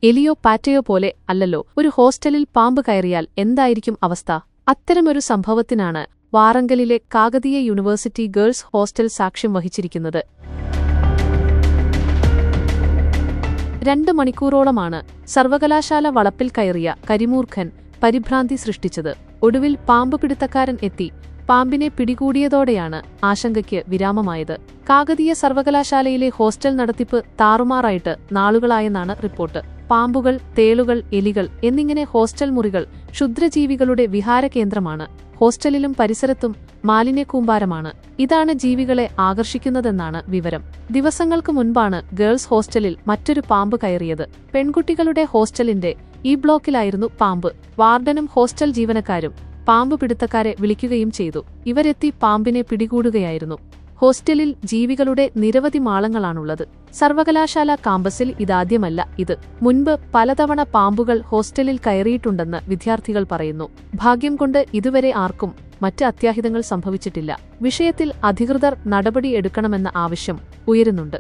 എലിയോ പാറ്റയോ പോലെ അല്ലല്ലോ. ഒരു ഹോസ്റ്റലിൽ പാമ്പ് കയറിയാൽ എന്തായിരിക്കും അവസ്ഥ? അത്തരമൊരു സംഭവത്തിനാണ് വാറങ്കലിലെ കാകതീയ യൂണിവേഴ്സിറ്റി ഗേൾസ് ഹോസ്റ്റൽ സാക്ഷ്യം വഹിച്ചിരിക്കുന്നത്. 2 മണിക്കൂറോളമാണ് സർവകലാശാല വളപ്പിൽ കയറിയ കരിമൂർഖൻ പരിഭ്രാന്തി സൃഷ്ടിച്ചത്. ഒടുവിൽ പാമ്പ് പിടുത്തക്കാരൻ എത്തി പാമ്പിനെ പിടികൂടിയതോടെയാണ് ആശങ്കയ്ക്ക് വിരാമമായത്. കാകതീയ സർവകലാശാലയിലെ ഹോസ്റ്റൽ നടത്തിപ്പ് താറുമാറായിട്ട് നാളുകളായെന്നാണ് റിപ്പോർട്ട്. പാമ്പുകൾ, തേളുകൾ, എലികൾ എന്നിങ്ങനെ ഹോസ്റ്റൽ മുറികൾ ക്ഷുദ്രജീവികളുടെ വിഹാരകേന്ദ്രമാണ്. ഹോസ്റ്റലിലും പരിസരത്തും മാലിന്യക്കൂമ്പാരമാണ്. ഇതാണ് ജീവികളെ ആകർഷിക്കുന്നതെന്നാണ് വിവരം. ദിവസങ്ങൾക്ക് മുൻപാണ് ഗേൾസ് ഹോസ്റ്റലിൽ മറ്റൊരു പാമ്പ് കയറിയത്. പെൺകുട്ടികളുടെ ഹോസ്റ്റലിന്റെ ഈ ബ്ലോക്കിലായിരുന്നു പാമ്പ്. വാർഡനും ഹോസ്റ്റൽ ജീവനക്കാരും പാമ്പ് പിടുത്തക്കാരെ വിളിക്കുകയും ചെയ്തു. ഇവരെത്തി പാമ്പിനെ പിടികൂടുകയായിരുന്നു. ഹോസ്റ്റലിൽ ജീവികളുടെ നിരവധി മാളങ്ങളാണുള്ളത്. സർവകലാശാല കാമ്പസിൽ ഇതാദ്യമല്ല ഇത്. മുൻപ് പലതവണ പാമ്പുകൾ ഹോസ്റ്റലിൽ കയറിയിട്ടുണ്ടെന്ന് വിദ്യാർത്ഥികൾ പറയുന്നു. ഭാഗ്യം കൊണ്ട് ഇതുവരെ ആർക്കും മറ്റ് അത്യാഹിതങ്ങൾ സംഭവിച്ചിട്ടില്ല. വിഷയത്തിൽ അധികൃതർ നടപടി എടുക്കണമെന്ന ആവശ്യം ഉയരുന്നുണ്ട്.